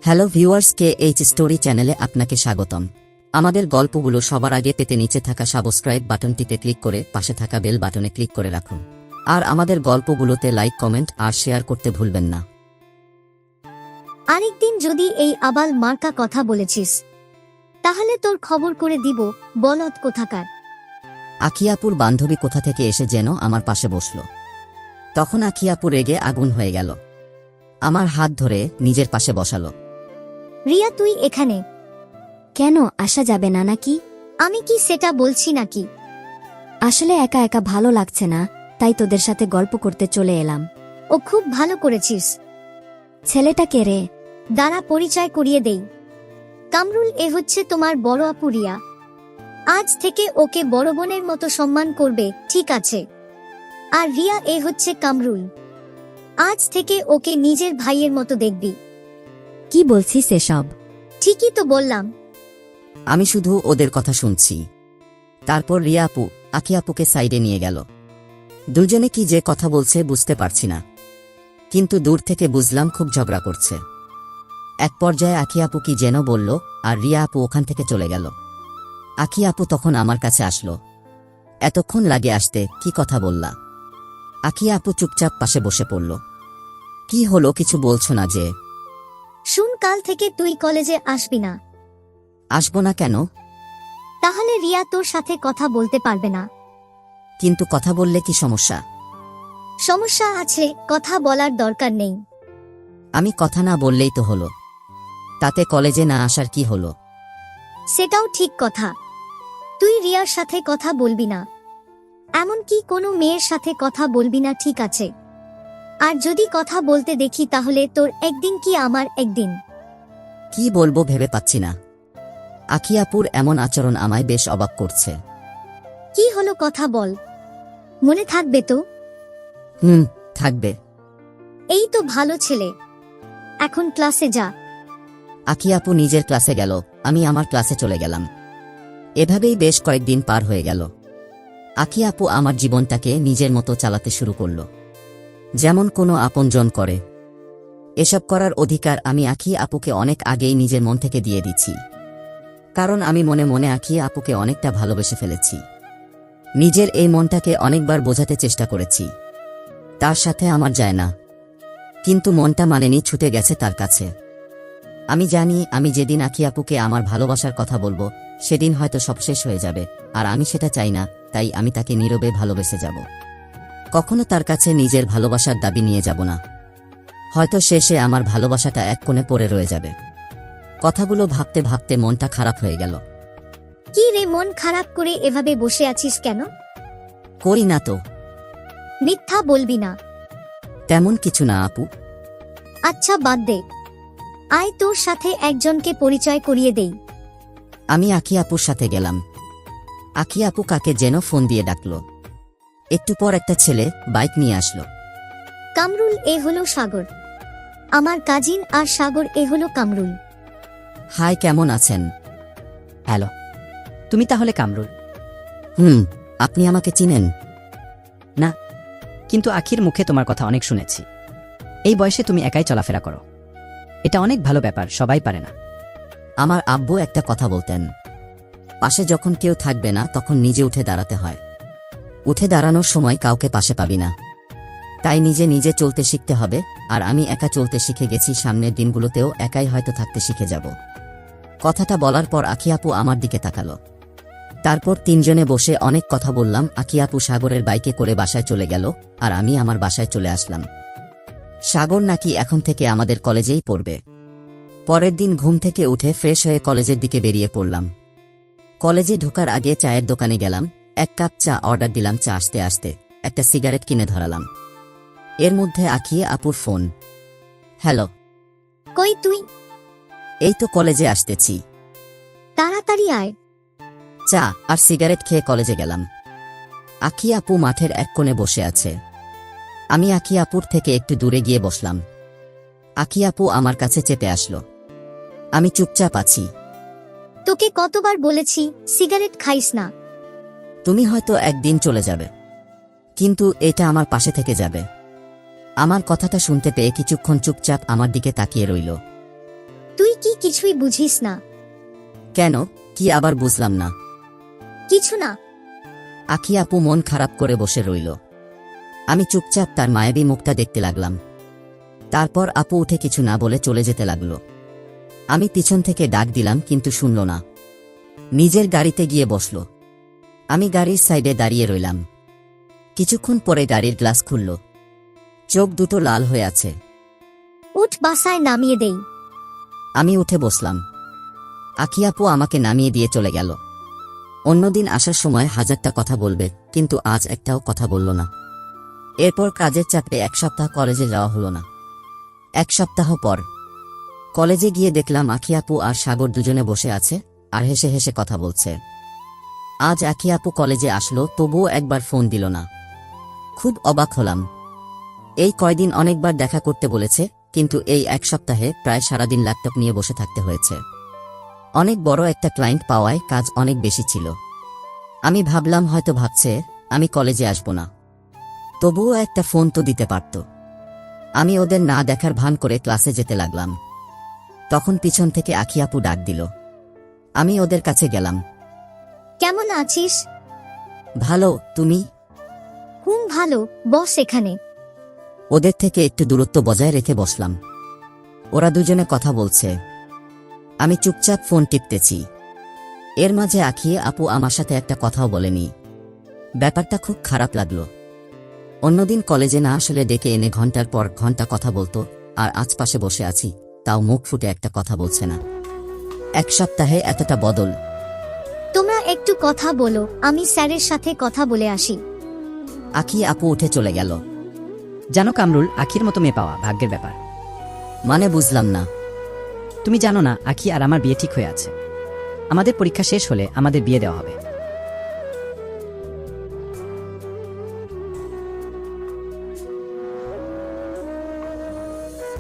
Hello viewers, KH story চ্যানেলে আপনাকে স্বাগতম। আমাদের গল্পগুলো সবার আগে পেতে নিচে থাকা সাবস্ক্রাইব বাটনটিতে ক্লিক করে পাশে থাকা বেল বাটনে ক্লিক করে রাখুন। আর আমাদের গল্পগুলোতে লাইক, কমেন্ট আর শেয়ার করতে ভুলবেন না। আরেকদিন যদি এই আবাল মার্কা কথা বলেছিস তাহলে তোর খবর করে দিব, বলদ কোথাকার। আখিয়াপুর বান্ধবী কোথা থেকে এসে যেন আমার পাশে বসল। তখন আখিয়াপু রেগে আগুন হয়ে গেল। আমার হাত ধরে নিজের পাশে বসালো। রিয়া, তুই এখানে কেন? আসা যাবে না নাকি? আমি কি সেটা বলছি নাকি? আসলে একা একা ভালো লাগছে না, তাই তোদের সাথে গল্প করতে চলে এলাম। ও খুব ভালো করেছিস। ছেলেটা কে রে? দাঁড়া, পরিচয় করিয়ে দেই। কামরুল, এ হচ্ছে তোমার বড় আপু রিয়া। আজ থেকে ওকে বড় বোনের মতো সম্মান করবে, ঠিক আছে? আর রিয়া, এ হচ্ছে কামরুল। আজ থেকে ওকে নিজের ভাইয়ের মতো দেখবি। কি বলছিস এসব? ঠিকই তো বললাম। আমি শুধু ওদের কথা শুনছি। তারপর রিয়া আপু আখিয়াপুকে সাইডে নিয়ে গেল। দুজনে কি যে কথা বলছে বুঝতে পারছি না, কিন্তু দূর থেকে বুঝলাম খুব ঝগড়া করছে। এক পর্যায়ে আখিয়াপু কি যেন বলল, আর রিয়া আপু ওখান থেকে চলে গেল। আখিয়াপু তখন আমার কাছে আসলো। এতক্ষণ লাগে আসতে, কি কথা বললা? আখিয়াপু চুপচাপ পাশে বসে পড়ল। কি হলো, কিছু বলছো না যে? শুন, কাল থেকে তুই কলেজে আসবি না। আসবো না কেন? তাহলে রিয়া তোর সাথে কথা বলতে পারবে না। কিন্তু কথা বললে কি সমস্যা? সমস্যা আছে, কথা বলার দরকার নেই। আমি কথা না বললেই তো হলো, তাতে কলেজে না আসার কি হলো? সেটাও ঠিক কথা। তুই রিয়ার সাথে কথা বলবি না, এমনকি কোনো মেয়ের সাথে কথা বলবি না, ঠিক আছে? আর যদি কথা বলতে দেখি তাহলে তোর একদিন কি আমার একদিন। কি বলবো ভেবে পাচ্ছি না। আখিয়াপুর এমন আচরণ আমায় বেশ অবাক করছে। কি হলো, কথা বল। মনে থাকবে তো? থাকবে। এই তো ভালো ছেলে, এখন ক্লাসে যা। আখিয়াপু নিজের ক্লাসে গেল, আমি আমার ক্লাসে চলে গেলাম। এভাবেই বেশ কয়েকদিন পার হয়ে গেল। আখিয়াপু আমার জীবনটাকে নিজের মতো চালাতে শুরু করল, যেমন কোনো আপনজন করে। এসব করার অধিকার আমি আখিয়াপুকে অনেক আগেই নিজের মন থেকে দিয়ে দিচ্ছি, কারণ আমি মনে মনে আখিয়াপুকে অনেকটা ভালোবেসে ফেলেছি। নিজের এই মনটাকে অনেকবার বোঝাতে চেষ্টা করেছি, তার সাথে আমার যায় না, কিন্তু মনটা মানেনি, ছুটে গেছে তার কাছে। আমি জানি আমি যেদিন আখিয়াপুকে আমার ভালোবাসার কথা বলবো সেদিন হয়তো সব শেষ হয়ে যাবে, আর আমি সেটা চাই না। তাই আমি তাকে নীরবে ভালোবেসে যাব। কখনো তার কাছে নিজের ভালোবাসার দাবি নিয়ে যাব না। হয়তো শেষে আমার ভালোবাসাটা এক কোণে পড়ে রয়ে যাবে। কথাগুলো ভাবতে ভাবতে মনটা খারাপ হয়ে গেল। কি রে, মন খারাপ করে এভাবে বসে আছিস কেন? করি না তো। মিথ্যা বলবি না। তেমন কিছু না আপু। আচ্ছা বাদ দে, আয় তোর সাথে একজনকে পরিচয় করিয়ে দেই। আমি আখিয়াপুর সাথে গেলাম। আখিয়াপু কাকে যেন ফোন দিয়ে ডাকলো। একটু পর একটা ছেলে বাইক নিয়ে আসলো। কামরুল, এ হলো সাগর, আমার কাজিন। আর সাগর, এ হলো কামরুল। হাই, কেমন আছেন? হ্যালো, তুমি তাহলে কামরুল? আপনি আমাকে চিনেন? না, কিন্তু আখির মুখে তোমার কথা অনেক শুনেছি। এই বয়সে তুমি একাই চলাফেরা করো, এটা অনেক ভালো ব্যাপার, সবাই পারে না। আমার আব্বু একটা কথা বলতেন, পাশে যখন কেউ থাকবে না তখন নিজে উঠে দাঁড়াতে হয়। উঠে দাঁড়ানোর সময় কাউকে পাশে পাবি না, তাই নিজে নিজে চলতে শিখতে হবে। আর আমি একা চলতে শিখে গেছি, সামনের দিনগুলোতেও একাই হয়তো থাকতে শিখে যাব। কথাটা বলার পর আখিয়াপু আমার দিকে তাকালো। তারপর তিনজনে বসে অনেক কথা বললাম। আখিয়াপু সাগরের বাইকে করে বাসায় চলে গেল, আর আমি আমার বাসায় চলে আসলাম। সাগর নাকি এখন থেকে আমাদের কলেজেই পড়বে। পরের দিন ঘুম থেকে উঠে ফ্রেশ হয়ে কলেজের দিকে বেরিয়ে পড়লাম। কলেজে ঢোকার আগে চায়ের দোকানে গেলাম, এক কাপ চা অর্ডার দিলাম। চা আসতে আসতে একটা সিগারেট কিনে ধরালাম। এর মধ্যে আখিয়াপুর ফোন। হ্যালো। কই তুই? এই তো কলেজে আসতেছি। তাড়াতাড়ি আয়। চা আর সিগারেট খেয়ে কলেজে গেলাম। আখিয়াপু মাঠের এক কোণে বসে আছে। আমি আখিয়াপুর থেকে একটু দূরে গিয়ে বসলাম। আখিয়াপু আমার কাছে চেপে আসলো। আমি চুপচাপ আছি। তোকে কতবার বলেছি সিগারেট খাইস না। তুমি হয়তো একদিন চলে যাবে, কিন্তু এটা আমার পাশে থেকে যাবে। আমার কথাটা শুনতে পেয়ে কিছুক্ষণ চুপচাপ আমার দিকে তাকিয়ে রইল। তুই কি কিছুই বুঝিস না? কেন, কি আবার বুঝলাম না? কিছু না। আখি আপু মন খারাপ করে বসে রইল। আমি চুপচাপ তার মায়াবী মুখটা দেখতে লাগলাম। তারপর আপু উঠে কিছু না বলে চলে যেতে লাগলো। আমি পিছন থেকে ডাক দিলাম কিন্তু শুনল না। নিজের গাড়িতে গিয়ে বসল। আমি গাড়ির সাইডে দাঁড়িয়ে রইলাম। কিছুক্ষণ পরে গাড়ির গ্লাস খুলল। চোখ দুটো লাল হয়ে আছে। উঠ, বাসায় নামিয়ে দেই। আমি উঠে বসলাম। আখি আপু আমাকে নামিয়ে দিয়ে চলে গেল। অন্যদিন আসার সময় হাজারটা কথা বলবে, কিন্তু আজ একটাও কথা বলল না। এরপর কাজের চাপে এক সপ্তাহ কলেজে যাওয়া হলো না। এক সপ্তাহ পর কলেজে গিয়ে দেখলাম আখি আপু আর সাগর দুজনে বসে আছে আর হেসে হেসে কথা বলছে। আজ আখি আপু কলেজে আসলো, তবুও একবার ফোন দিল না। খুব অবাক হলাম। এই কয়দিন অনেকবার দেখা করতে বলেছে, কিন্তু এই এক সপ্তাহে প্রায় সারাদিন ল্যাপটপ নিয়ে বসে থাকতে হয়েছে। অনেক বড় একটা ক্লায়েন্ট পাওয়ায় কাজ অনেক বেশি ছিল। আমি ভাবলাম হয়তো ভাবছে আমি কলেজে আসব না, তবুও একটা ফোন তো দিতে পারত। আমি ওদের না দেখার ভান করে ক্লাসে যেতে লাগলাম। তখন পিছন থেকে আখি আপু ডাক দিল। আমি ওদের কাছে গেলাম। কেমন আছিস? ভালো, তুমি? ভালো, বস এখানে। ওদের থেকে একটু দূরত্ব বজায় রেখে বসলাম। ওরা দুজনে কথা বলছে, আমি চুপচাপ ফোন টিপতেছি। এর মাঝে আখি আপু আমার সাথে একটা কথাও বলেনি। ব্যাপারটা খুব খারাপ লাগলো। অন্যদিন কলেজে না আসলে ডেকে এনে ঘন্টার পর ঘন্টা কথা বলতো, আর আজ পাশে বসে আছি, তাও মুখ ফুটে একটা কথা বলছে না। এক সপ্তাহে এতটা বদল। তোমরা একটু কথা বলো, আমি স্যারের সাথে কথা বলে আসি। আখি আপু উঠে চলে গেল। জানো কামরুল, আখির মতো মেয়ে পাওয়া ভাগ্যের ব্যাপার। মানে বুঝলাম না। তুমি জানো না, আখি আর আমার বিয়ে ঠিক হয়ে আছে। আমাদের পরীক্ষা শেষ হলে আমাদের বিয়ে দেওয়া হবে।